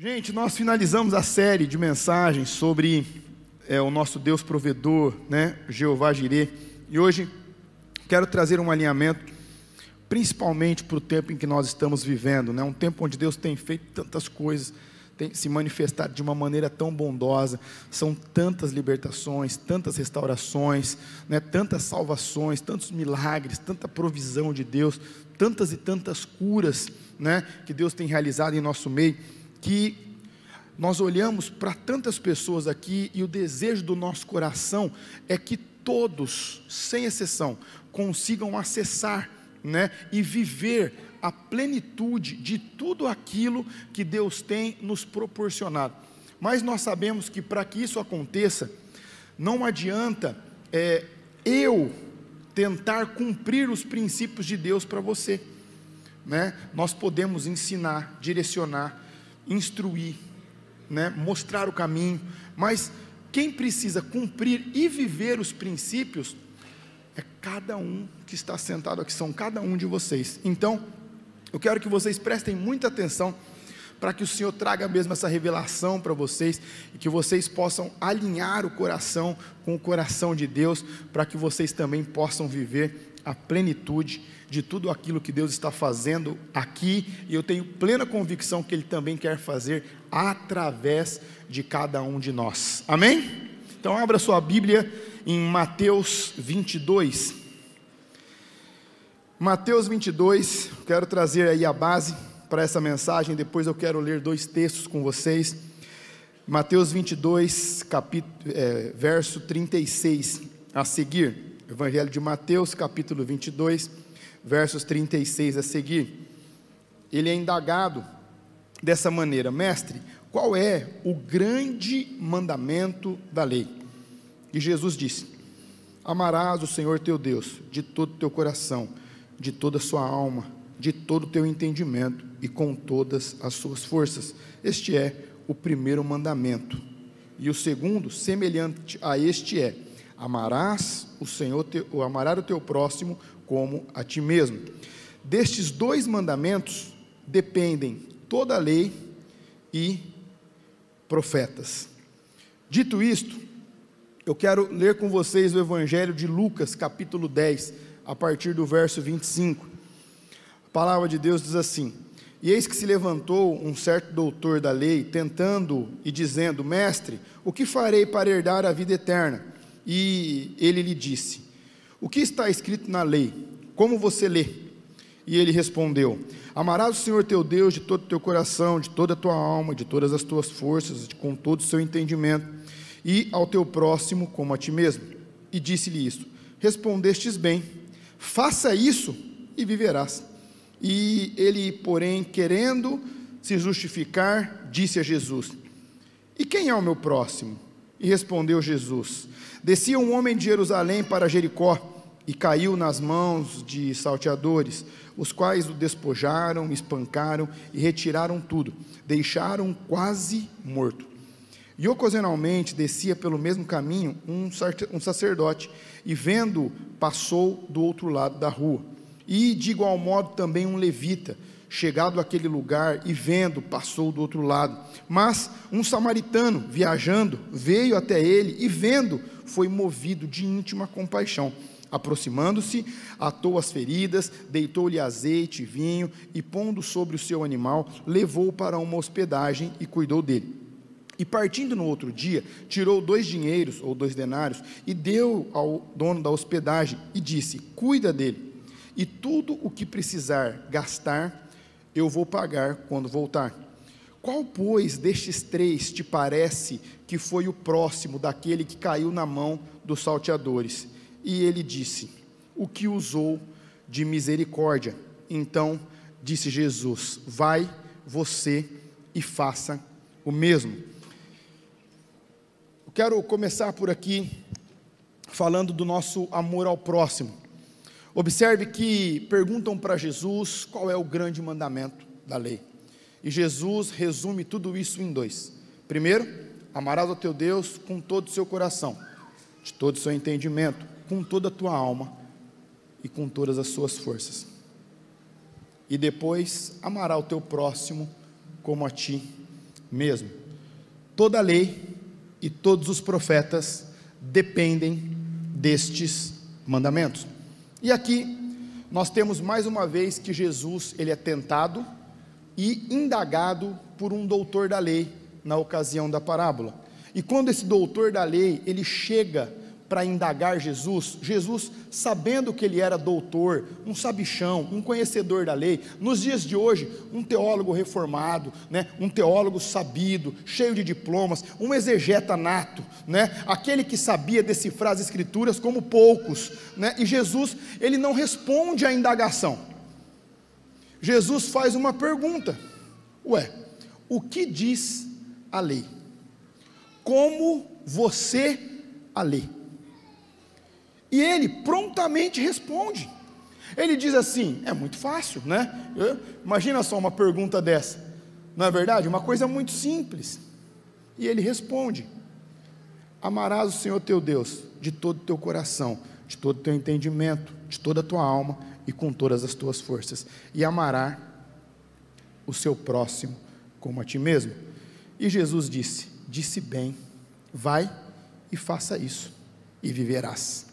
Gente, nós finalizamos a série de mensagens sobre o nosso Deus provedor, Jeová Jirê. E hoje quero trazer um alinhamento, principalmente para o tempo em que nós estamos vivendo, um tempo onde Deus tem feito tantas coisas, tem se manifestado de uma maneira tão bondosa. São tantas libertações, tantas restaurações, tantas salvações, tantos milagres, tanta provisão de Deus, tantas e tantas curas, que Deus tem realizado em nosso meio, que nós olhamos para tantas pessoas aqui e o desejo do nosso coração é que todos, sem exceção, consigam acessar, e viver a plenitude de tudo aquilo que Deus tem nos proporcionado. Mas nós sabemos que para que isso aconteça, não adianta eu tentar cumprir os princípios de Deus para você, Nós podemos ensinar, direcionar, instruir, mostrar o caminho, mas quem precisa cumprir e viver os princípios é cada um que está sentado aqui, são cada um de vocês. Então eu quero que vocês prestem muita atenção, para que o Senhor traga mesmo essa revelação para vocês, e que vocês possam alinhar o coração com o coração de Deus, para que vocês também possam viver a plenitude de tudo aquilo que Deus está fazendo aqui, e eu tenho plena convicção que Ele também quer fazer através de cada um de nós, amém? Então abra sua Bíblia em Mateus 22, Mateus 22, quero trazer aí a base para essa mensagem, depois eu quero ler dois textos com vocês. Mateus 22, verso 36, a seguir, Evangelho de Mateus, capítulo 22, versos 36 a seguir. Ele é indagado dessa maneira: mestre, qual é o grande mandamento da lei? E Jesus disse: amarás o Senhor teu Deus de todo o teu coração, de toda a sua alma, de todo o teu entendimento e com todas as suas forças. Este é o primeiro mandamento. E o segundo, semelhante a este, é: amarás o Senhor, amarás o teu próximo como a ti mesmo. Destes dois mandamentos dependem toda a lei e profetas. Dito isto, eu quero ler com vocês o Evangelho de Lucas, capítulo 10, a partir do verso 25. A palavra de Deus diz assim: e eis que se levantou um certo doutor da lei, tentando e dizendo: mestre, o que farei para herdar a vida eterna? E ele lhe disse: o que está escrito na lei? Como você lê? E ele respondeu: amarás o Senhor teu Deus de todo o teu coração, de toda a tua alma, de todas as tuas forças, com todo o seu entendimento, e ao teu próximo como a ti mesmo. E disse-lhe isto: respondestes bem, faça isso e viverás. E ele, porém, querendo se justificar, disse a Jesus: e quem é o meu próximo? E respondeu Jesus: descia um homem de Jerusalém para Jericó, e caiu nas mãos de salteadores, os quais o despojaram, espancaram e retiraram tudo, deixaram quase morto. E ocasionalmente descia pelo mesmo caminho um sacerdote, e vendo, passou do outro lado da rua. E de igual modo também um levita, chegado àquele lugar e vendo, passou do outro lado. Mas um samaritano, viajando, veio até ele e vendo, foi movido de íntima compaixão. Aproximando-se, atou as feridas, deitou-lhe azeite e vinho, e pondo sobre o seu animal, levou-o para uma hospedagem e cuidou dele. E partindo no outro dia, tirou 2 dinheiros, ou 2 denários, e deu ao dono da hospedagem, e disse: cuida dele, e tudo o que precisar gastar, eu vou pagar quando voltar. Qual, pois, destes 3 te parece que foi o próximo daquele que caiu na mão dos salteadores? E ele disse: o que usou de misericórdia. Então disse Jesus: vai você e faça o mesmo. Eu quero começar por aqui, falando do nosso amor ao próximo. Observe que perguntam para Jesus qual é o grande mandamento da lei, e Jesus resume tudo isso em 2. Primeiro, amarás ao teu Deus com todo o seu coração, de todo o seu entendimento, com toda a tua alma e com todas as suas forças. E depois, amarás o teu próximo como a ti mesmo. Toda a lei e todos os profetas dependem destes mandamentos. E aqui nós temos mais uma vez que Jesus, ele é tentado e indagado por um doutor da lei na ocasião da parábola. E quando esse doutor da lei, ele chega para indagar Jesus, sabendo que ele era doutor, um sabichão, um conhecedor da lei, nos dias de hoje, um teólogo reformado, um teólogo sabido, cheio de diplomas, um exegeta nato, aquele que sabia decifrar as escrituras como poucos, e Jesus, ele não responde à indagação. Jesus faz uma pergunta: o que diz a lei? Como você a lê? E ele prontamente responde. Ele diz assim: é muito fácil, imagina só uma pergunta dessa, não é verdade? Uma coisa muito simples. E ele responde: amarás o Senhor teu Deus de todo o teu coração, de todo o teu entendimento, de toda a tua alma e com todas as tuas forças, e amarás o seu próximo como a ti mesmo. E Jesus disse bem, vai e faça isso e viverás.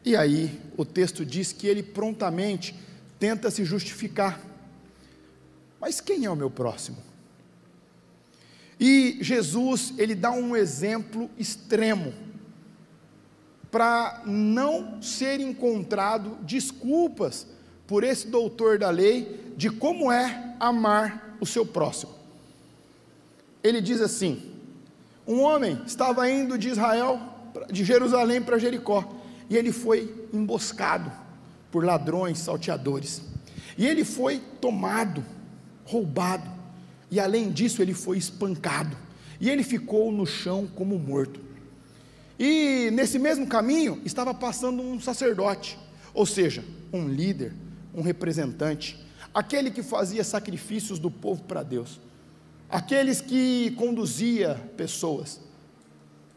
E aí o texto diz que ele prontamente tenta se justificar: mas quem é o meu próximo? E Jesus, ele dá um exemplo extremo para não ser encontrado desculpas por esse doutor da lei de como é amar o seu próximo. Ele diz assim: um homem estava indo de Jerusalém para Jericó, e ele foi emboscado por ladrões, salteadores, e ele foi tomado, roubado, e além disso ele foi espancado, e ele ficou no chão como morto. E nesse mesmo caminho estava passando um sacerdote, ou seja, um líder, um representante, aquele que fazia sacrifícios do povo para Deus, aqueles que conduzia pessoas.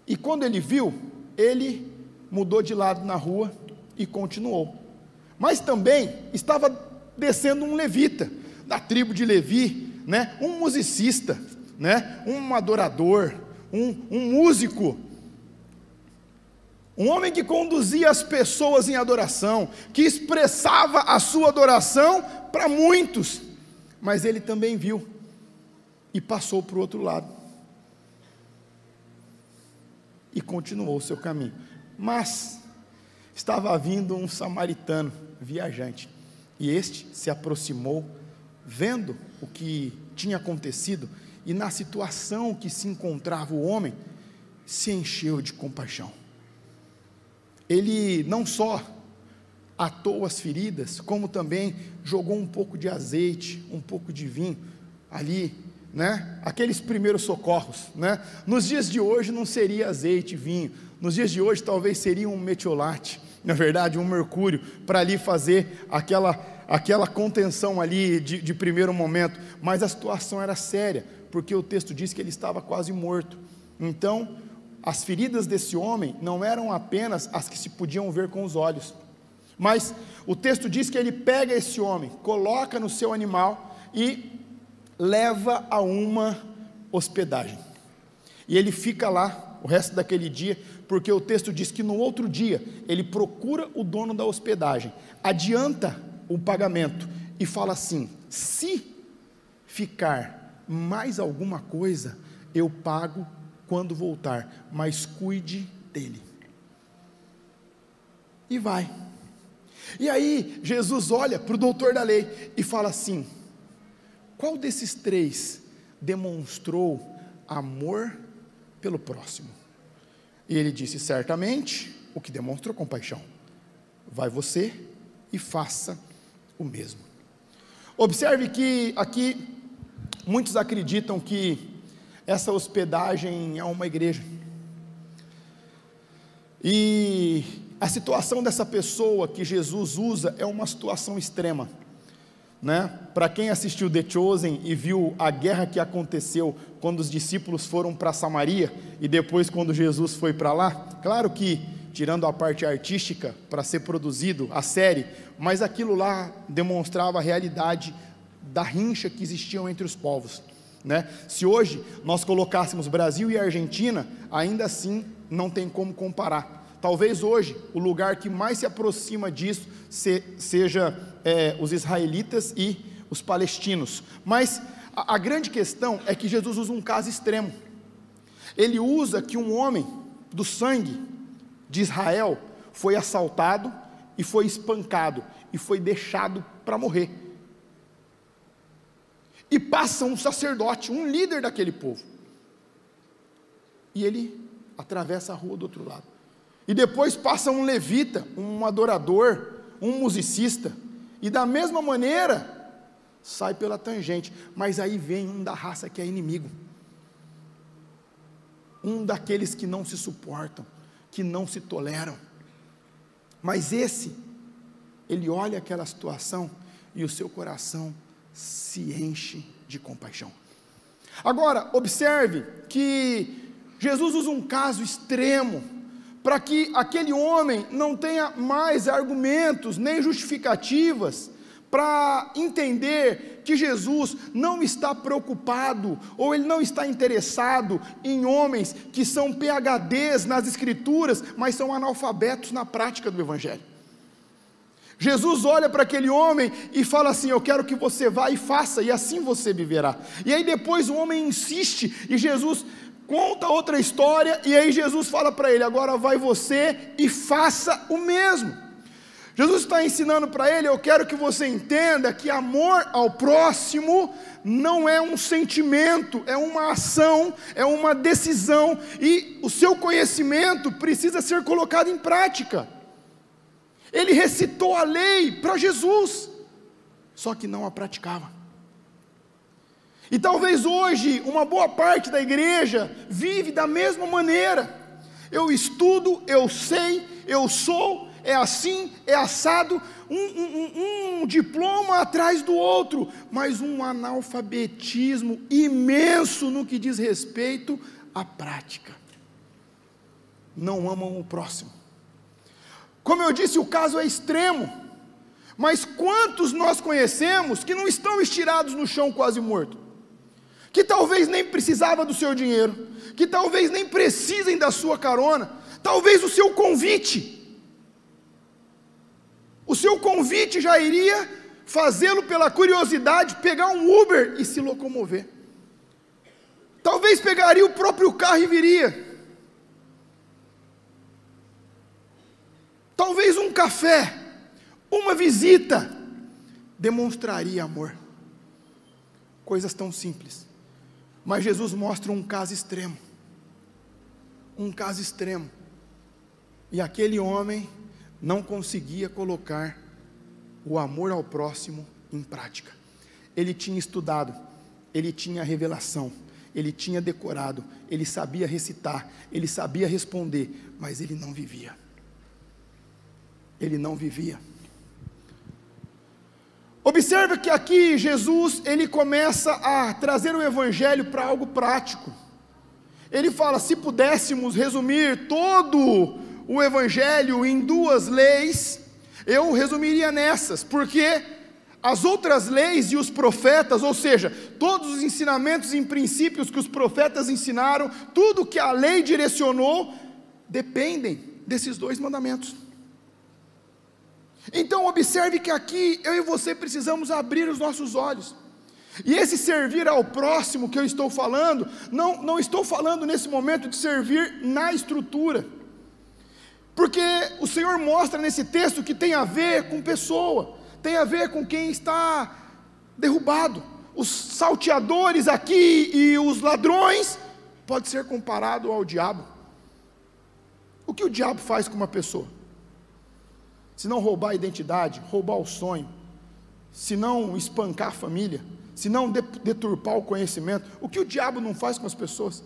E quando ele viu, ele mudou de lado na rua e continuou. Mas também estava descendo um levita, da tribo de Levi, um musicista, um adorador, um músico, um homem que conduzia as pessoas em adoração, que expressava a sua adoração para muitos. Mas ele também viu e passou para o outro lado e continuou o seu caminho. Mas estava vindo um samaritano viajante, e este se aproximou, vendo o que tinha acontecido e na situação que se encontrava o homem, se encheu de compaixão. Ele não só atou as feridas, como também jogou um pouco de azeite, um pouco de vinho ali, aqueles primeiros socorros, nos dias de hoje não seria azeite e vinho, nos dias de hoje talvez seria um metiolate, na verdade um mercúrio, para ali fazer aquela contenção ali de primeiro momento, mas a situação era séria, porque o texto diz que ele estava quase morto. Então as feridas desse homem não eram apenas as que se podiam ver com os olhos, mas o texto diz que ele pega esse homem, coloca no seu animal e leva a uma hospedagem, e ele fica lá o resto daquele dia, porque o texto diz que no outro dia ele procura o dono da hospedagem, adianta o pagamento e fala assim: se ficar mais alguma coisa, eu pago quando voltar, mas cuide dele. E vai. E aí Jesus olha para o doutor da lei e fala assim: qual desses três demonstrou amor pelo próximo? E ele disse: certamente o que demonstrou compaixão. Vai você e faça o mesmo. Observe que aqui muitos acreditam que essa hospedagem é uma igreja, e a situação dessa pessoa que Jesus usa é uma situação extrema, Para quem assistiu The Chosen e viu a guerra que aconteceu quando os discípulos foram para Samaria e depois quando Jesus foi para lá, claro que tirando a parte artística para ser produzido a série, mas aquilo lá demonstrava a realidade da rincha que existia entre os povos. né? Se hoje nós colocássemos Brasil e Argentina, ainda assim não tem como comparar. Talvez hoje o lugar que mais se aproxima disso seja os israelitas e os palestinos. Mas a grande questão é que Jesus usa um caso extremo. Ele usa que um homem do sangue de Israel foi assaltado e foi espancado e foi deixado para morrer. E passa um sacerdote, um líder daquele povo, e ele atravessa a rua do outro lado. E depois passa um levita, um adorador, um musicista, e da mesma maneira sai pela tangente. Mas aí vem um da raça que é inimigo, um daqueles que não se suportam, que não se toleram. Mas ele olha aquela situação e o seu coração se enche de compaixão. Agora, observe que Jesus usa um caso extremo para que aquele homem não tenha mais argumentos nem justificativas para entender que Jesus não está preocupado, ou ele não está interessado em homens que são PhDs nas escrituras, mas são analfabetos na prática do evangelho. Jesus olha para aquele homem e fala assim: eu quero que você vá e faça, e assim você viverá. E aí depois o homem insiste, e Jesus conta outra história, e aí Jesus fala para ele: agora vai você e faça o mesmo. Jesus está ensinando para ele: eu quero que você entenda que amor ao próximo não é um sentimento, é uma ação, é uma decisão, e o seu conhecimento precisa ser colocado em prática. Ele recitou a lei para Jesus, só que não a praticava. E talvez hoje uma boa parte da igreja vive da mesma maneira. Eu estudo, eu sei, eu sou, é assim, é assado, um diploma atrás do outro, mas um analfabetismo imenso no que diz respeito à prática. Não amam o próximo. Como eu disse, o caso é extremo, mas quantos nós conhecemos que não estão estirados no chão quase morto, que talvez nem precisava do seu dinheiro, que talvez nem precisem da sua carona, talvez o seu convite já iria fazê-lo pela curiosidade, pegar um Uber e se locomover, talvez pegaria o próprio carro e viria. Talvez um café, uma visita, demonstraria amor. Coisas tão simples. Mas Jesus mostra um caso extremo. Um caso extremo. E aquele homem não conseguia colocar o amor ao próximo em prática. Ele tinha estudado, ele tinha revelação, ele tinha decorado, ele sabia recitar, ele sabia responder, mas ele não vivia. Ele não vivia. Observe que aqui Jesus, ele começa a trazer o evangelho para algo prático. Ele fala: se pudéssemos resumir todo o evangelho em 2 leis, eu resumiria nessas, porque as outras leis e os profetas, ou seja, todos os ensinamentos e princípios que os profetas ensinaram, tudo que a lei direcionou, dependem desses 2 mandamentos. Então observe que aqui eu e você precisamos abrir os nossos olhos. E esse servir ao próximo que eu estou falando, não estou falando nesse momento de servir na estrutura, porque o Senhor mostra nesse texto que tem a ver com pessoa, tem a ver com quem está derrubado. Os salteadores aqui e os ladrões pode ser comparado ao diabo. O que o diabo faz com uma pessoa? Se não roubar a identidade, roubar o sonho, se não espancar a família, se não deturpar o conhecimento, o que o diabo não faz com as pessoas?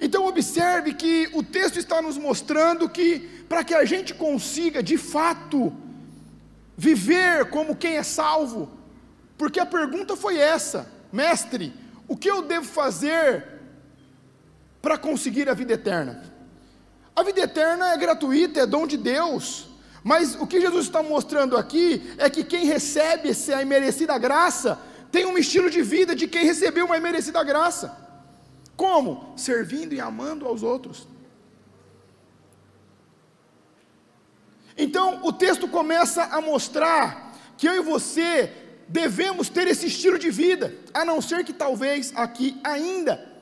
Então observe que o texto está nos mostrando que, para que a gente consiga de fato viver como quem é salvo, porque a pergunta foi essa: mestre, o que eu devo fazer para conseguir a vida eterna? A vida eterna é gratuita, é dom de Deus, mas o que Jesus está mostrando aqui é que quem recebe essa imerecida graça Tenha um estilo de vida de quem recebeu uma imerecida graça. Como? Servindo e amando aos outros. Então o texto começa a mostrar que eu e você devemos ter esse estilo de vida, a não ser que talvez aqui ainda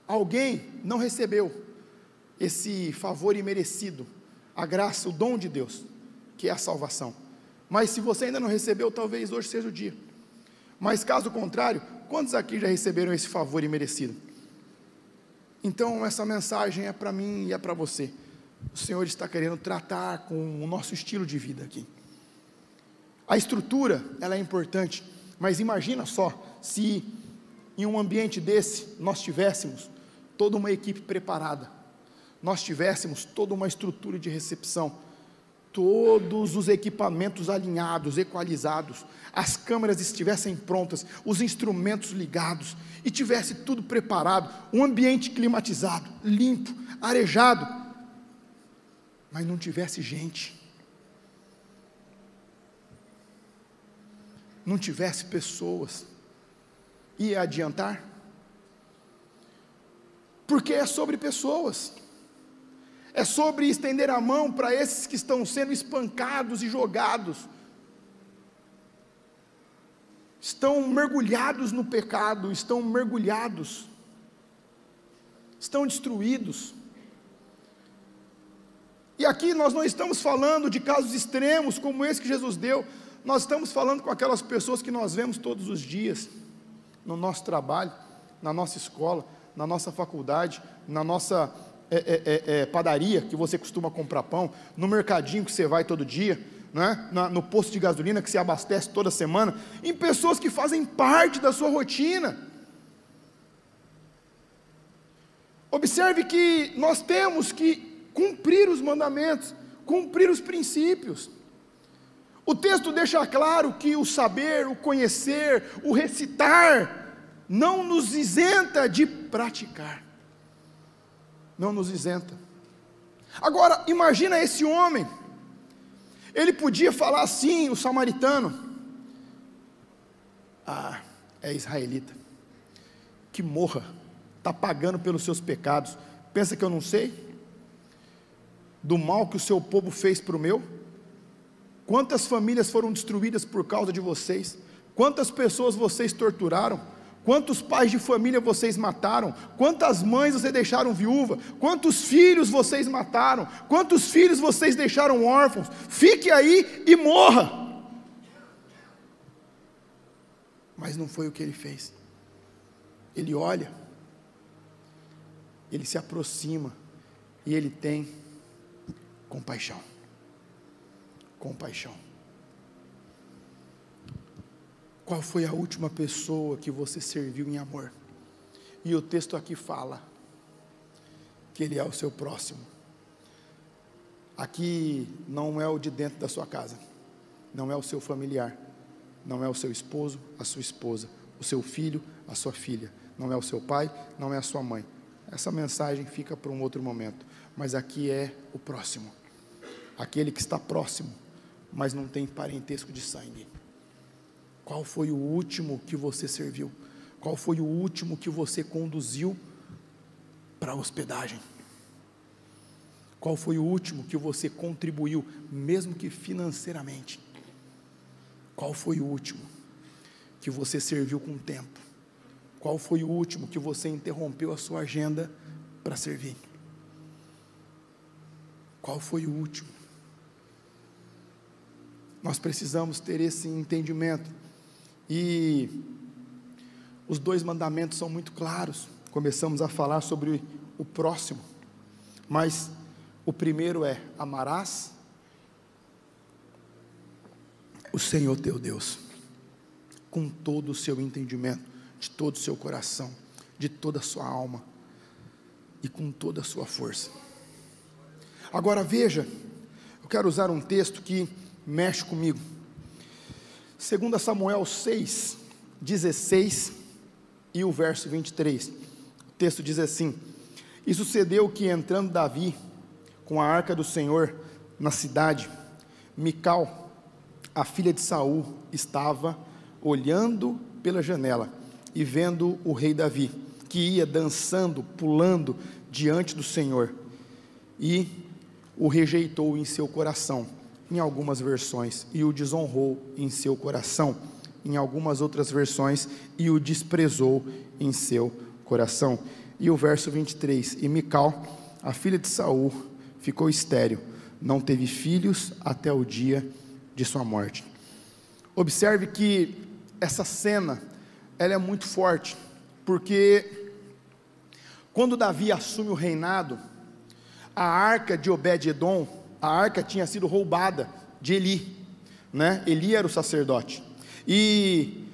alguém não recebeu esse favor imerecido, a graça, o dom de Deus, que é a salvação. Mas se você ainda não recebeu, talvez hoje seja o dia. Mas caso contrário, quantos aqui já receberam esse favor imerecido? Então essa mensagem é para mim e é para você. O Senhor está querendo tratar com o nosso estilo de vida aqui. A estrutura, ela é importante, mas imagina só, se em um ambiente desse, nós tivéssemos toda uma equipe preparada, nós tivéssemos toda uma estrutura de recepção, todos os equipamentos alinhados, equalizados, as câmeras estivessem prontas, os instrumentos ligados, e tivesse tudo preparado, um ambiente climatizado, limpo, arejado, mas não tivesse gente, não tivesse pessoas, ia adiantar? Porque é sobre pessoas, é sobre estender a mão para esses que estão sendo espancados e jogados, estão mergulhados no pecado, estão mergulhados, estão destruídos. E aqui nós não estamos falando de casos extremos como esse que Jesus deu, nós estamos falando com aquelas pessoas que nós vemos todos os dias, no nosso trabalho, na nossa escola, na nossa faculdade, na nossa padaria, que você costuma comprar pão, no mercadinho que você vai todo dia, né? No posto de gasolina que você abastece toda semana, em pessoas que fazem parte da sua rotina. Observe que nós temos que cumprir os mandamentos, cumprir os princípios. O texto deixa claro que o saber, o conhecer, o recitar, não nos isenta de praticar, não nos isenta. Agora, imagina esse homem, ele podia falar assim, o samaritano, é israelita, que morra, está pagando pelos seus pecados, pensa que eu não sei? Do mal que o seu povo fez para o meu? Quantas famílias foram destruídas por causa de vocês? Quantas pessoas vocês torturaram? Quantos pais de família vocês mataram? Quantas mães vocês deixaram viúva? Quantos filhos vocês mataram? Quantos filhos vocês deixaram órfãos? Fique aí e morra. Mas não foi o que ele fez. Ele olha, ele se aproxima e ele tem compaixão. Compaixão. Qual foi a última pessoa que você serviu em amor? E o texto aqui fala que ele é o seu próximo. Aqui não é o de dentro da sua casa, não é o seu familiar, não é o seu esposo, a sua esposa, o seu filho, a sua filha, não é o seu pai, não é a sua mãe. Essa mensagem fica para um outro momento, mas aqui é o próximo, aquele que está próximo, mas não tem parentesco de sangue. Qual foi o último que você serviu? Qual foi o último que você conduziu para a hospedagem? Qual foi o último que você contribuiu, mesmo que financeiramente? Qual foi o último que você serviu com tempo? Qual foi o último que você interrompeu a sua agenda para servir? Qual foi o último? Nós precisamos ter esse entendimento, e os 2 mandamentos são muito claros. Começamos a falar sobre o próximo, mas o primeiro é: amarás o Senhor teu Deus com todo o seu entendimento, de todo o seu coração, de toda a sua alma e com toda a sua força. Agora veja, eu quero usar um texto que mexe comigo. 2 Samuel 6, 16 e o verso 23. O texto diz assim: E sucedeu que, entrando Davi com a arca do Senhor na cidade, Mical, a filha de Saul, estava olhando pela janela e vendo o rei Davi, que ia dançando, pulando diante do Senhor, e o rejeitou em seu coração, em algumas versões, e o desonrou em seu coração, em algumas outras versões, e o desprezou em seu coração. E o verso 23, e Mical, a filha de Saul, ficou estéril, não teve filhos até o dia de sua morte. Observe que essa cena, ela é muito forte, porque quando Davi assume o reinado, a arca de Obed-edom, a arca tinha sido roubada de Eli, né? Eli era o sacerdote, e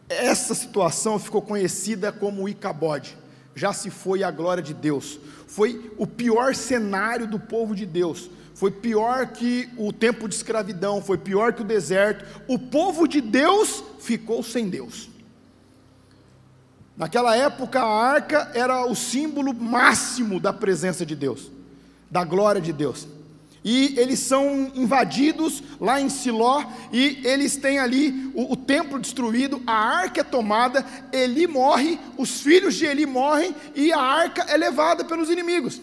essa situação ficou conhecida como Icabode, já se foi a glória de Deus. Foi o pior cenário do povo de Deus, foi pior que o tempo de escravidão, foi pior que o deserto. O povo de Deus ficou sem Deus. Naquela época a arca era o símbolo máximo da presença de Deus, da glória de Deus, e eles são invadidos lá em Siló, e eles têm ali o templo destruído, a arca é tomada, Eli morre, os filhos de Eli morrem, e a arca é levada pelos inimigos.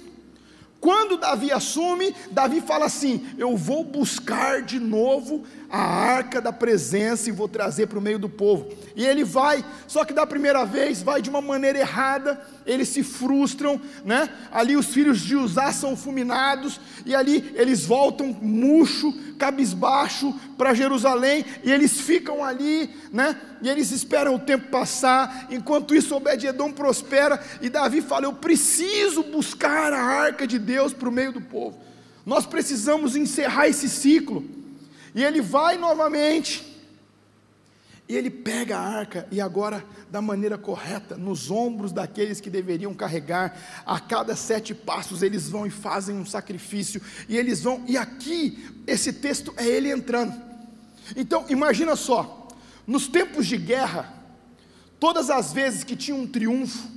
Quando Davi assume, Davi fala assim: eu vou buscar de novo a arca da presença e vou trazer para o meio do povo. E ele vai, só que da primeira vez vai de uma maneira errada, eles se frustram, né? Ali os filhos de Uzá são fulminados, e ali eles voltam murcho, cabisbaixo para Jerusalém, e eles ficam ali, né? E eles esperam o tempo passar. Enquanto isso, Obed-edom prospera, e Davi fala: eu preciso buscar a arca de Deus para o meio do povo, nós precisamos encerrar esse ciclo. E ele vai novamente, e ele pega a arca, e agora da maneira correta, nos ombros daqueles que deveriam carregar. A cada 7 passos eles vão e fazem um sacrifício, e eles vão, e aqui, esse texto é ele entrando. Então imagina só, nos tempos de guerra, todas as vezes que tinha um triunfo,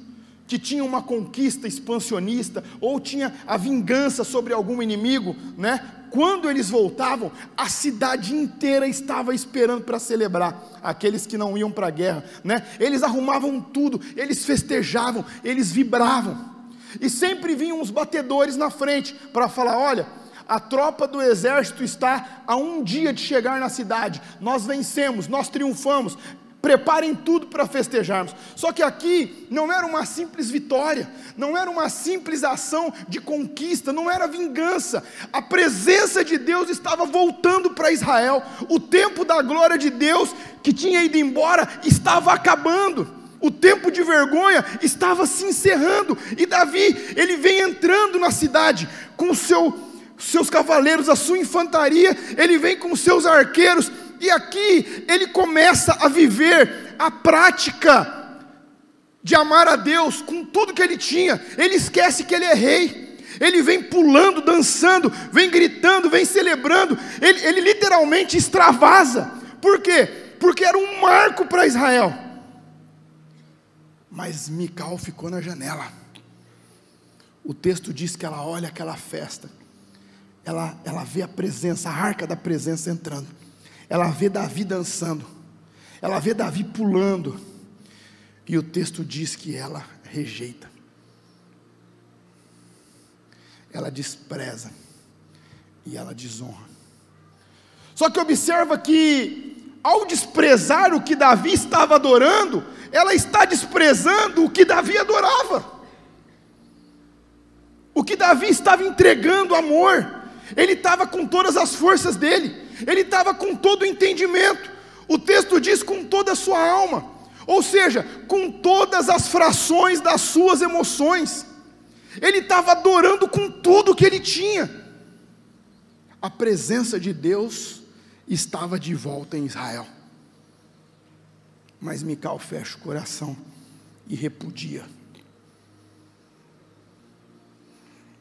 que tinha uma conquista expansionista, ou tinha a vingança sobre algum inimigo, né? Quando eles voltavam, a cidade inteira estava esperando para celebrar, aqueles que não iam para a guerra, né? Eles arrumavam tudo, eles festejavam, eles vibravam, e sempre vinham os batedores na frente, para falar: olha, a tropa do exército está a 1 dia de chegar na cidade, nós vencemos, nós triunfamos, preparem tudo para festejarmos. Só que aqui não era uma simples vitória, não era uma simples ação de conquista, não era vingança. A presença de Deus estava voltando para Israel. O tempo da glória de Deus, que tinha ido embora, estava acabando. O tempo de vergonha estava se encerrando, e Davi, ele vem entrando na cidade com seus cavaleiros, a sua infantaria, ele vem com seus arqueiros. E aqui ele começa a viver a prática de amar a Deus com tudo que ele tinha. Ele esquece que ele é rei, ele vem pulando, dançando, vem gritando, vem celebrando, ele literalmente extravasa. Por quê? Porque era um marco para Israel. Mas Mical ficou na janela. O texto diz que ela olha aquela festa, ela vê a presença, a arca da presença entrando, ela vê Davi dançando, ela vê Davi pulando, e o texto diz que ela rejeita, ela despreza, e ela desonra. Só que observa que, ao desprezar o que Davi estava adorando, ela está desprezando o que Davi adorava, o que Davi estava entregando amor. Ele estava com todas as forças dele, ele estava com todo o entendimento. O texto diz: com toda a sua alma, ou seja, com todas as frações das suas emoções. Ele estava adorando com tudo que ele tinha. A presença de Deus estava de volta em Israel, mas Mical fecha o coração e repudia.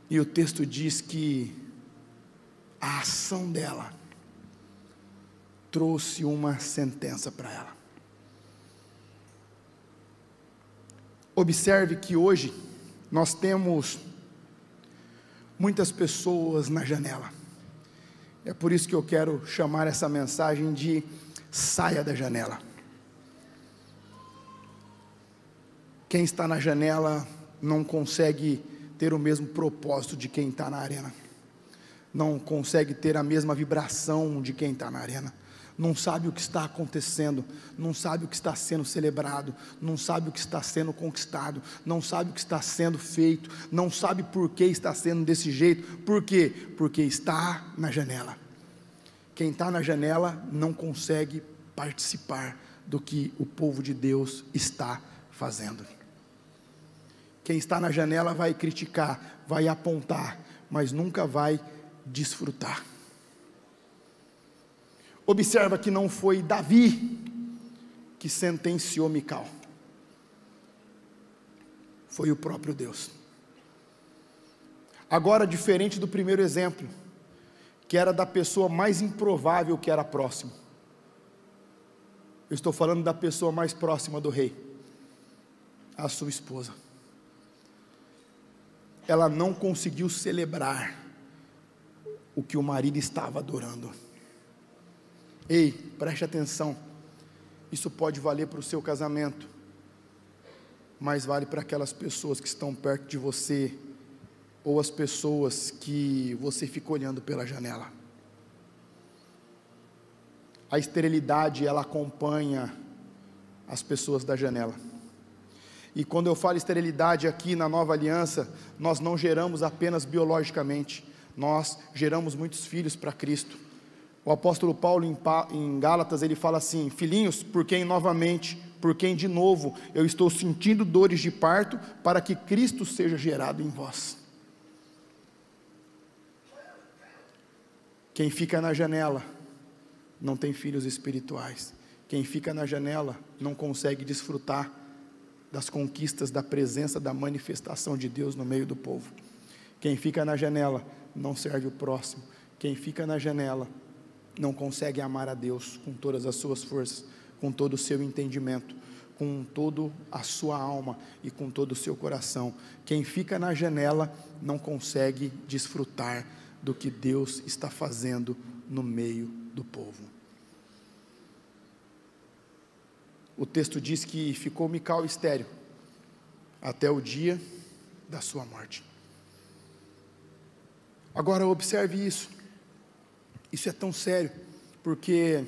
E o texto diz que a ação dela trouxe uma sentença para ela. Observe que hoje nós temos muitas pessoas na janela. É por isso que eu quero chamar essa mensagem de saia da janela. Quem está na janela não consegue ter o mesmo propósito de quem está na arena, não consegue ter a mesma vibração de quem está na arena, não sabe o que está acontecendo, não sabe o que está sendo celebrado, não sabe o que está sendo conquistado, não sabe o que está sendo feito, não sabe por que está sendo desse jeito. Por quê? Porque está na janela. Quem está na janela não consegue participar do que o povo de Deus está fazendo. Quem está na janela vai criticar, vai apontar, mas nunca vai desfrutar. Observa que não foi Davi que sentenciou Mical, foi o próprio Deus. Agora, diferente do primeiro exemplo, que era da pessoa mais improvável que era próximo, eu estou falando da pessoa mais próxima do rei, a sua esposa. Ela não conseguiu celebrar o que o marido estava adorando. Ei, preste atenção, isso pode valer para o seu casamento, mas vale para aquelas pessoas que estão perto de você, ou as pessoas que você fica olhando pela janela. A esterilidade, ela acompanha as pessoas da janela. E quando eu falo esterilidade aqui na Nova Aliança, nós não geramos apenas biologicamente, nós geramos muitos filhos para Cristo. O apóstolo Paulo em Gálatas, ele fala assim: filhinhos, por quem novamente, por quem de novo, eu estou sentindo dores de parto, para que Cristo seja gerado em vós. Quem fica na janela, não tem filhos espirituais. Quem fica na janela, não consegue desfrutar das conquistas, da presença, da manifestação de Deus no meio do povo. Quem fica na janela, não serve o próximo. Quem fica na janela, não consegue amar a Deus com todas as suas forças, com todo o seu entendimento, com toda a sua alma e com todo o seu coração. Quem fica na janela não consegue desfrutar do que Deus está fazendo no meio do povo. O texto diz que ficou Mical estéril até o dia da sua morte. Agora observe isso. Isso é tão sério, porque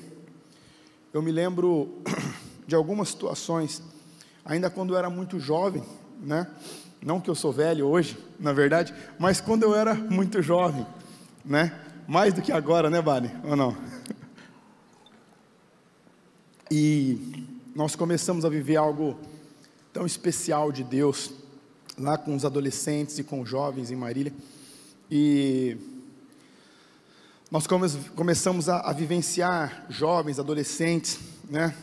eu me lembro de algumas situações, ainda quando eu era muito jovem, né? Não que eu sou velho hoje, na verdade, mas quando eu era muito jovem, né? Mais do que agora, né, Bani? Ou não? E nós começamos a viver algo tão especial de Deus, lá com os adolescentes e com os jovens em Marília, e nós começamos a vivenciar jovens, adolescentes, né?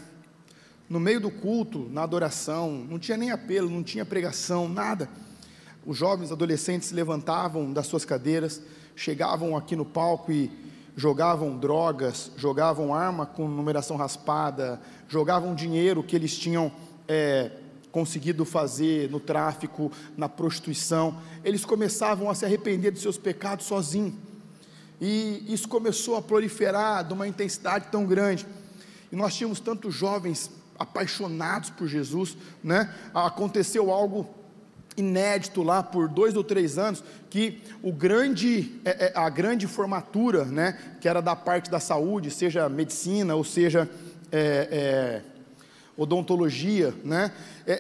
No meio do culto, na adoração, não tinha nem apelo, não tinha pregação, nada. Os jovens, adolescentes se levantavam das suas cadeiras, chegavam aqui no palco e jogavam drogas, jogavam arma com numeração raspada, jogavam dinheiro que eles tinham conseguido fazer no tráfico, na prostituição. Eles começavam a se arrepender dos seus pecados sozinhos. E isso começou a proliferar de uma intensidade tão grande. E nós tínhamos tantos jovens apaixonados por Jesus, né? Aconteceu algo inédito lá por 2 ou 3 anos, que a grande formatura, né, que era da parte da saúde, seja medicina ou seja odontologia, né,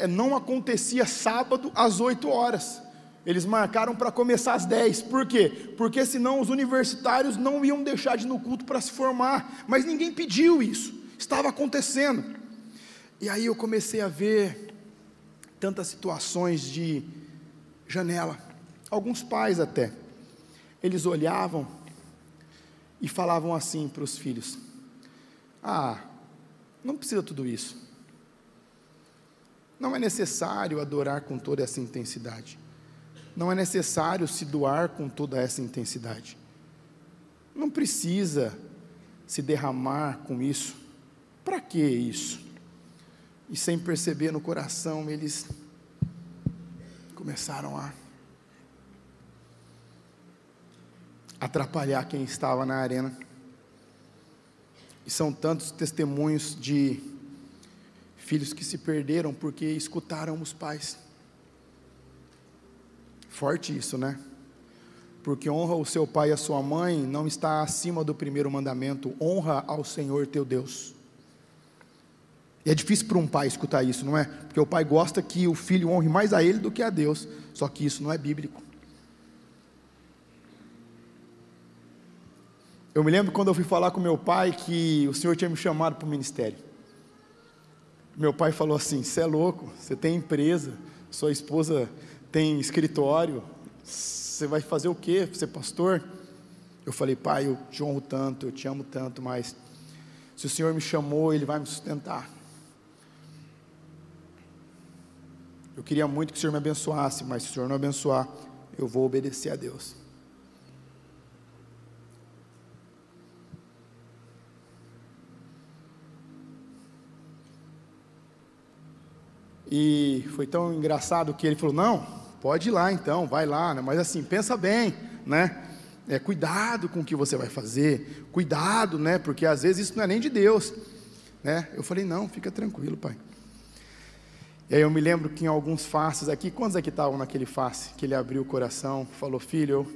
não acontecia sábado às 8 horas, eles marcaram para começar às 10, por quê? Porque senão os universitários não iam deixar de ir no culto para se formar, mas ninguém pediu isso, estava acontecendo. E aí eu comecei a ver tantas situações de janela, alguns pais até, eles olhavam e falavam assim para os filhos: não precisa tudo isso, não é necessário adorar com toda essa intensidade, não é necessário se doar com toda essa intensidade, não precisa se derramar com isso, para que isso? E sem perceber no coração, eles começaram a atrapalhar quem estava na arena. E são tantos testemunhos de Filhos que se perderam porque escutaram os pais. Forte isso, né? Porque honra o seu pai e a sua mãe não está acima do primeiro mandamento, honra ao Senhor teu Deus. E é difícil para um pai escutar isso, não é? Porque o pai gosta que o filho honre mais a ele do que a Deus, só que isso não é bíblico. Eu me lembro quando eu fui falar com meu pai que o Senhor tinha me chamado para o ministério. Meu pai falou assim: você é louco, você tem empresa, sua esposa tem escritório, você vai fazer o quê? Ser pastor? Eu falei: pai, eu te honro tanto, eu te amo tanto, mas se o Senhor me chamou, Ele vai me sustentar. Eu queria muito que o Senhor me abençoasse, mas se o Senhor não abençoar, eu vou obedecer a Deus. E foi tão engraçado que ele falou: não, pode ir lá então, vai lá, né? Mas assim, pensa bem, né? Cuidado com o que você vai fazer, cuidado, né? Porque às vezes isso não é nem de Deus, né? Eu falei: não, fica tranquilo, pai. E aí eu me lembro que em alguns faces aqui, quantos aqui estavam naquele face, que ele abriu o coração, falou: filho,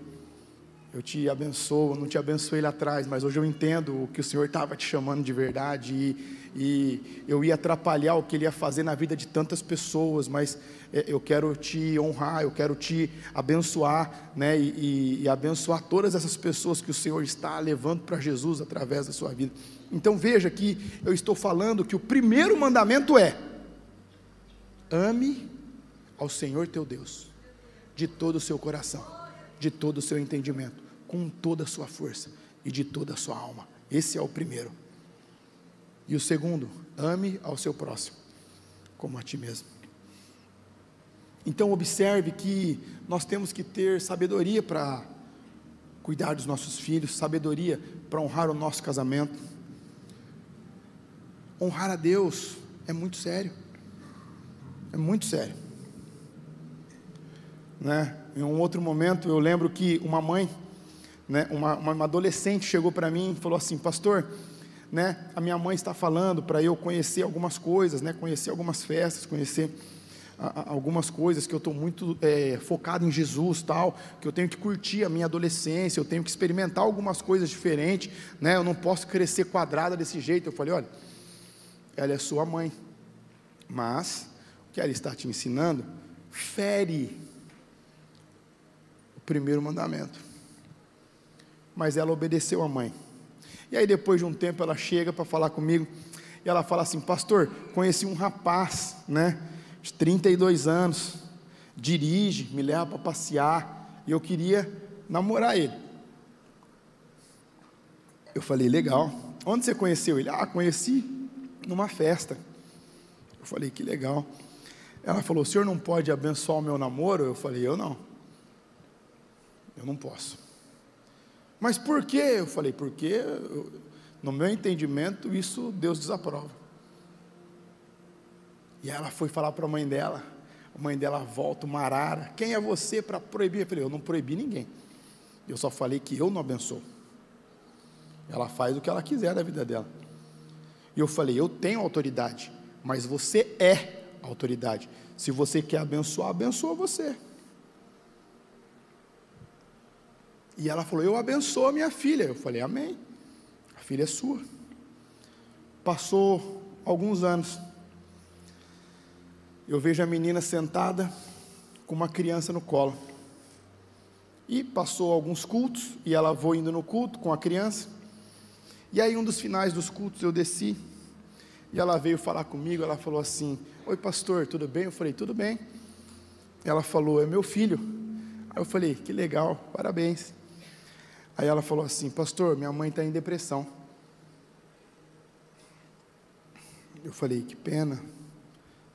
eu te abençoo, não te abençoei lá atrás, mas hoje eu entendo o que o Senhor estava te chamando de verdade, e eu ia atrapalhar o que Ele ia fazer na vida de tantas pessoas, mas eu quero te honrar, eu quero te abençoar, né, e abençoar todas essas pessoas que o Senhor está levando para Jesus através da sua vida. Então veja que eu estou falando que o primeiro mandamento é: ame ao Senhor teu Deus, de todo o seu coração, de todo o seu entendimento, com toda a sua força e de toda a sua alma. Esse é o primeiro. E o segundo: ame ao seu próximo como a ti mesmo. Então observe que nós temos que ter sabedoria para cuidar dos nossos filhos, sabedoria para honrar o nosso casamento. Honrar a Deus é muito sério, né? Em um outro momento eu lembro que uma mãe, né, uma adolescente chegou para mim e falou assim: pastor, né, a minha mãe está falando para eu conhecer algumas coisas, né, conhecer algumas festas, conhecer algumas coisas, que eu estou muito focado em Jesus, tal, que eu tenho que curtir a minha adolescência, eu tenho que experimentar algumas coisas diferentes, né, eu não posso crescer quadrada desse jeito. Eu falei: olha, ela é sua mãe, mas o que ela está te ensinando fere o primeiro mandamento. Mas ela obedeceu a mãe. E aí depois de um tempo ela chega para falar comigo, e ela fala assim: pastor, conheci um rapaz, né, de 32 anos, dirige, me leva para passear, e eu queria namorar ele. Eu falei: legal, onde você conheceu ele? Ah, conheci numa festa. Eu falei: que legal. Ela falou: o senhor não pode abençoar o meu namoro? Eu falei: eu não posso. Mas por quê? Eu falei: porque no meu entendimento isso Deus desaprova. E ela foi falar para a mãe dela volta uma arara: quem é você para proibir? Eu falei: eu não proibi ninguém, eu só falei que eu não abençoo, ela faz o que ela quiser da vida dela. E eu falei: eu tenho autoridade, mas você é autoridade, se você quer abençoar, abençoa você. E ela falou: eu abençoo a minha filha. Eu falei: amém, a filha é sua. Passou alguns anos, eu vejo a menina sentada com uma criança no colo, e passou alguns cultos, e ela foi indo no culto com a criança, e aí um dos finais dos cultos eu desci, e ela veio falar comigo. Ela falou assim: oi pastor, tudo bem? Eu falei: tudo bem. Ela falou: é meu filho. Aí eu falei: que legal, parabéns. Aí ela falou assim: pastor, minha mãe está em depressão. Eu falei: que pena,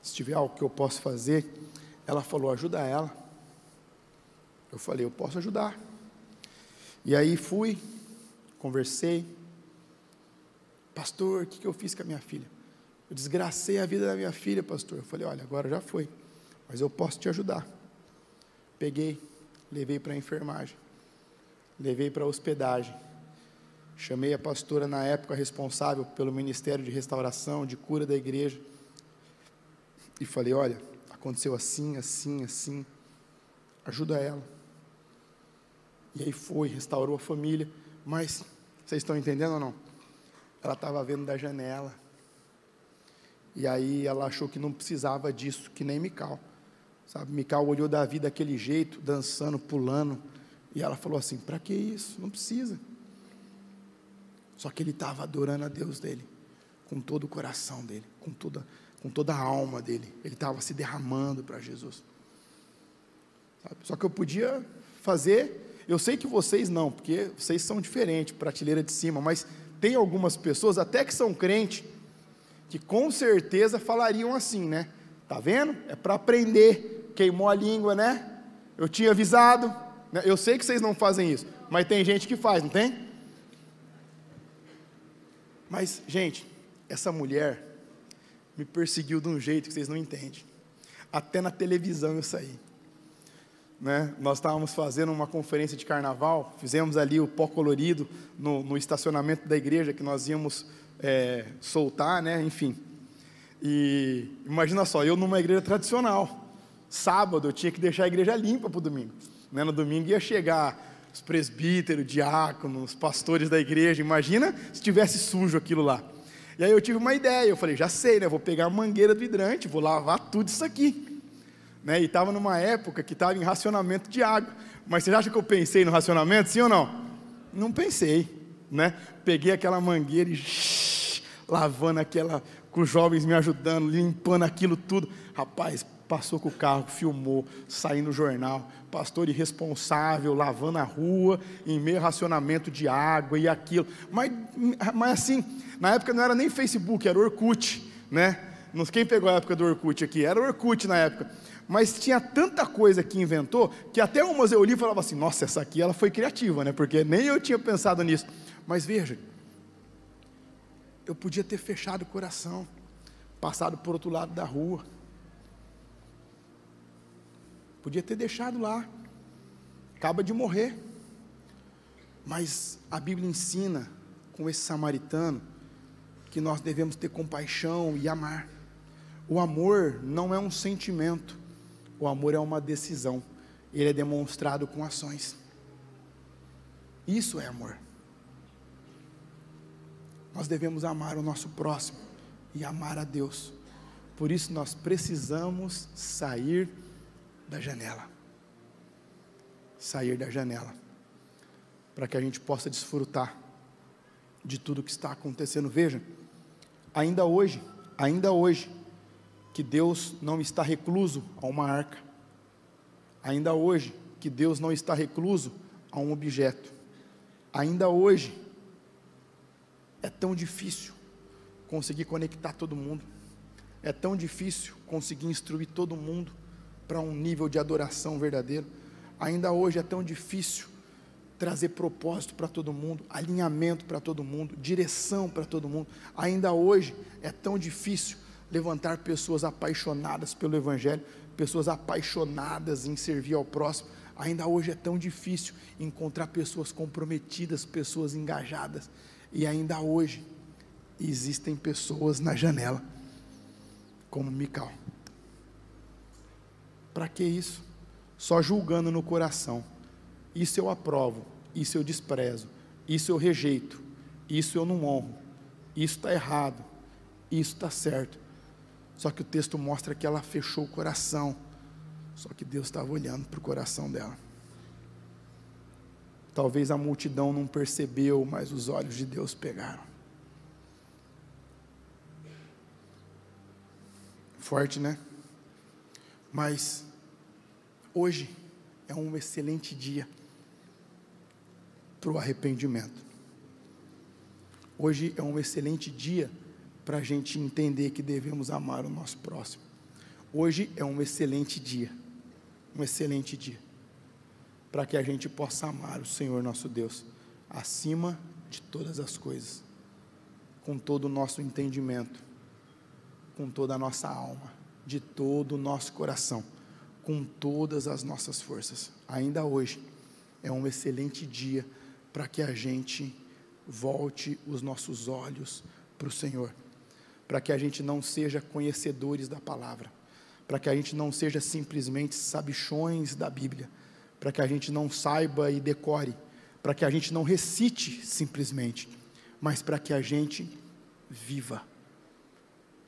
se tiver algo que eu possa fazer. Ela falou: ajuda ela. Eu falei: eu posso ajudar. E aí fui, conversei: pastor, o que eu fiz com a minha filha? Eu desgracei a vida da minha filha, pastor. Eu falei: olha, agora já foi, mas eu posso te ajudar. Peguei, levei para a enfermagem, levei para a hospedagem, chamei a pastora na época responsável pelo ministério de restauração, de cura da igreja, e falei, olha, aconteceu assim, assim, assim, ajuda ela. E aí foi, restaurou a família, mas, vocês estão entendendo ou não? Ela estava vendo da janela, e aí ela achou que não precisava disso, que nem Mical, sabe? Mical olhou Davi daquele jeito, dançando, pulando, e ela falou assim, para que isso? Não precisa. Só que ele estava adorando a Deus dele, com todo o coração dele, com toda a alma dele, ele estava se derramando para Jesus, sabe? Só que eu podia fazer, eu sei que vocês não, porque vocês são diferentes, prateleira de cima, mas tem algumas pessoas, até que são crentes, que com certeza falariam assim, né? Tá vendo? É para aprender, queimou a língua, né? Eu tinha avisado, né? Eu sei que vocês não fazem isso, mas tem gente que faz, não tem? Mas, gente, essa mulher me perseguiu de um jeito que vocês não entendem. Até na televisão eu saí, né? Nós estávamos fazendo uma conferência de carnaval, fizemos ali o pó colorido no estacionamento da igreja que nós íamos soltar, né? Enfim. E imagina só, eu numa igreja tradicional, sábado eu tinha que deixar a igreja limpa para o domingo, né? No domingo ia chegar os presbíteros, diáconos, pastores da igreja, imagina se estivesse sujo aquilo lá. E aí eu tive uma ideia, eu falei, já sei, né? Vou pegar a mangueira do hidrante, vou lavar tudo isso aqui, né? E estava numa época que estava em racionamento de água, mas você acha que eu pensei no racionamento, sim ou não? Não pensei, né? Peguei aquela mangueira e lavando aquela, com os jovens me ajudando, limpando aquilo tudo, rapaz, passou com o carro, filmou, saiu no jornal, pastor irresponsável, lavando a rua, em meio a racionamento de água e aquilo, mas assim, na época não era nem Facebook, era Orkut, né? Quem pegou a época do Orkut aqui? Era Orkut na época, mas tinha tanta coisa que inventou, que até umas eu li e falava assim, nossa, essa aqui ela foi criativa, né? Porque nem eu tinha pensado nisso, mas veja, eu podia ter fechado o coração, passado por outro lado da rua, podia ter deixado lá, acaba de morrer, mas a Bíblia ensina, com esse samaritano, que nós devemos ter compaixão e amar. O amor não é um sentimento, o amor é uma decisão, ele é demonstrado com ações, isso é amor. Nós devemos amar o nosso próximo, e amar a Deus, por isso nós precisamos sair da janela, para que a gente possa desfrutar de tudo que está acontecendo. Veja, ainda hoje, que Deus não está recluso a uma arca, ainda hoje, que Deus não está recluso a um objeto, ainda hoje, é tão difícil conseguir conectar todo mundo, é tão difícil conseguir instruir todo mundo para um nível de adoração verdadeiro, ainda hoje é tão difícil trazer propósito para todo mundo, alinhamento para todo mundo, direção para todo mundo, ainda hoje é tão difícil levantar pessoas apaixonadas pelo Evangelho, pessoas apaixonadas em servir ao próximo, ainda hoje é tão difícil encontrar pessoas comprometidas, pessoas engajadas, e ainda hoje existem pessoas na janela, como Mical. Para que isso? Só julgando no coração, isso eu aprovo, isso eu desprezo, isso eu rejeito, isso eu não honro, isso está errado, isso está certo. Só que o texto mostra que ela fechou o coração, só que Deus estava olhando para o coração dela. Talvez a multidão não percebeu, mas os olhos de Deus pegaram. Forte, né? Mas hoje é um excelente dia para o arrependimento. Hoje é um excelente dia para a gente entender que devemos amar o nosso próximo. Hoje é um excelente dia para que a gente possa amar o Senhor nosso Deus acima de todas as coisas, com todo o nosso entendimento, com toda a nossa alma, de todo o nosso coração, com todas as nossas forças. Ainda hoje é um excelente dia para que a gente volte os nossos olhos para o Senhor, para que a gente não seja conhecedores da palavra, para que a gente não seja simplesmente sabichões da Bíblia, para que a gente não saiba e decore, para que a gente não recite simplesmente, mas para que a gente viva.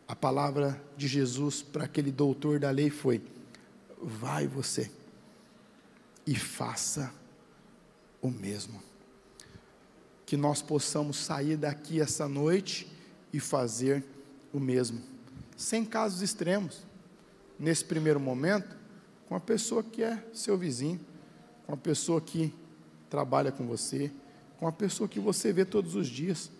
A palavra de Jesus para aquele doutor da lei foi: vai você e faça o mesmo. Que nós possamos sair daqui essa noite e fazer o mesmo, sem casos extremos. Nesse primeiro momento, com a pessoa que é seu vizinho, com a pessoa que trabalha com você, com a pessoa que você vê todos os dias,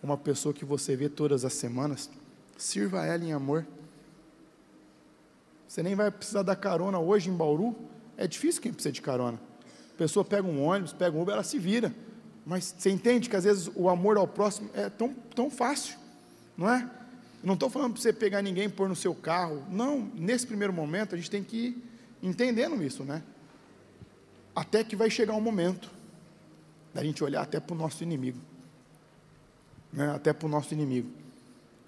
com uma pessoa que você vê todas as semanas. Sirva ela em amor. Você nem vai precisar dar carona hoje em Bauru. É difícil quem precisa de carona. A pessoa pega um ônibus, pega um Uber, ela se vira. Mas você entende que às vezes o amor ao próximo é tão fácil, não é? Eu não estou falando para você pegar ninguém e pôr no seu carro. Não, nesse primeiro momento a gente tem que ir entendendo isso, né? Até que vai chegar um momento da gente olhar até para o nosso inimigo, né? Até para o nosso inimigo,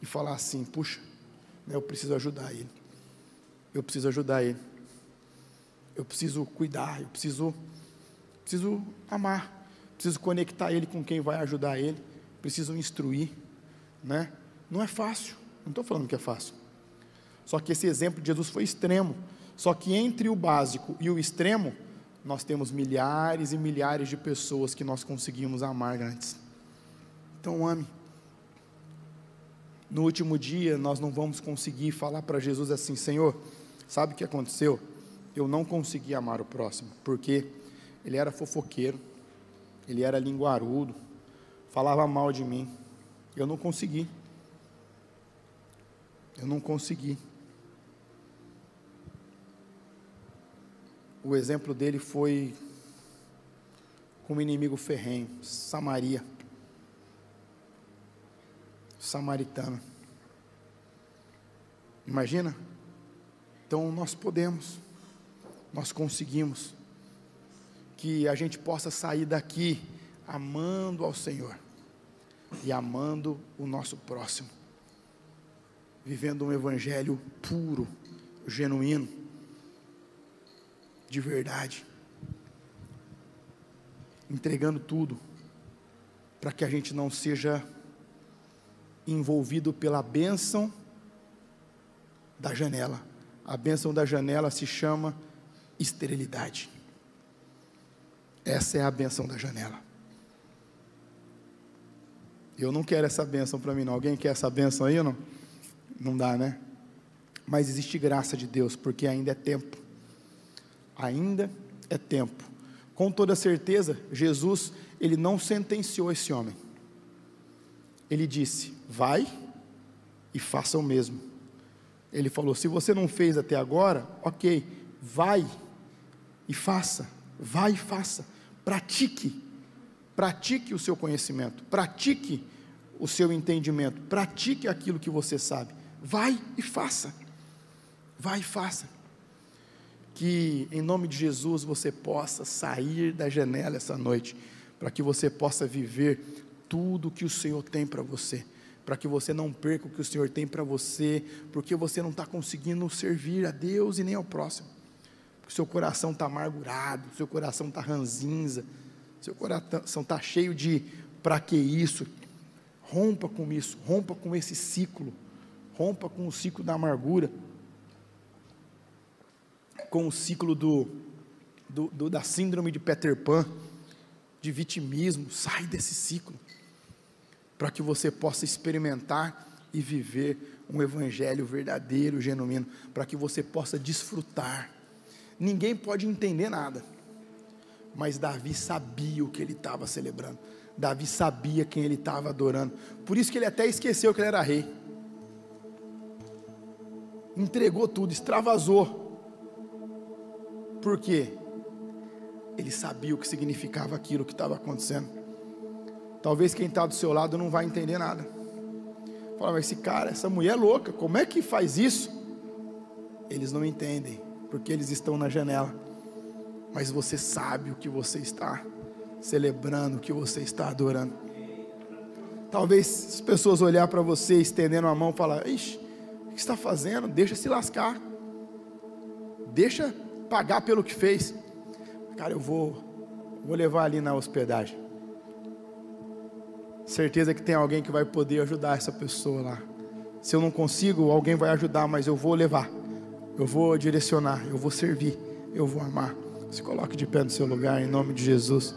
e falar assim: puxa, né, eu preciso ajudar ele, eu preciso ajudar ele, eu preciso cuidar, eu preciso amar, preciso conectar ele com quem vai ajudar ele, preciso instruir, né? Não é fácil, não estou falando que é fácil, só que esse exemplo de Jesus foi extremo. Só que entre o básico e o extremo, nós temos milhares e milhares de pessoas que nós conseguimos amar antes. Então ame. No último dia nós não vamos conseguir falar para Jesus assim: Senhor, sabe o que aconteceu? Eu não consegui amar o próximo, porque ele era fofoqueiro, ele era linguarudo, falava mal de mim, eu não consegui. O exemplo dele foi com um inimigo ferrenho, samaritana. Imagina? Então nós conseguimos, que a gente possa sair daqui amando ao Senhor e amando o nosso próximo, vivendo um evangelho puro, genuíno, de verdade, entregando tudo, para que a gente não seja envolvido pela bênção da janela. A bênção da janela se chama esterilidade. Essa é a bênção da janela. Eu não quero essa bênção para mim não. Alguém quer essa bênção aí ou não? Não dá, né? Mas existe graça de Deus, porque ainda é tempo. Ainda é tempo. Com toda certeza, Jesus, ele não sentenciou esse homem. Ele disse: vai e faça o mesmo. Ele falou: se você não fez até agora, ok, vai e faça. Vai e faça. Pratique o seu conhecimento, pratique o seu entendimento, pratique aquilo que você sabe. Vai e faça. Vai e faça. Que em nome de Jesus você possa sair da janela essa noite, para que você possa viver tudo que o Senhor tem para você, para que você não perca o que o Senhor tem para você, porque você não está conseguindo servir a Deus e nem ao próximo, porque seu coração está amargurado, seu coração está ranzinza, seu coração está cheio de para que isso. Rompa com isso, rompa com esse ciclo, rompa com o ciclo da amargura, com o ciclo da síndrome de Peter Pan, de vitimismo. Sai desse ciclo, para que você possa experimentar e viver um evangelho verdadeiro, genuíno, para que você possa desfrutar. Ninguém pode entender nada, mas Davi sabia o que ele estava celebrando, Davi sabia quem ele estava adorando, por isso que ele até esqueceu que ele era rei, entregou tudo, extravasou. Por quê? Ele sabia o que significava aquilo que estava acontecendo. Talvez quem está do seu lado não vai entender nada. Fala: mas esse cara, essa mulher é louca, como é que faz isso? Eles não entendem, porque eles estão na janela. Mas você sabe o que você está celebrando, o que você está adorando. Talvez as pessoas olhar para você, estendendo a mão, falar: ixi, o que você está fazendo? Deixa se lascar. deixa pagar pelo que fez. Cara, eu vou levar ali na hospedagem. Certeza que tem alguém que vai poder ajudar essa pessoa lá. Se eu não consigo, alguém vai ajudar, mas eu vou levar. Eu vou direcionar, eu vou servir, eu vou amar. Se coloque de pé no seu lugar, em nome de Jesus.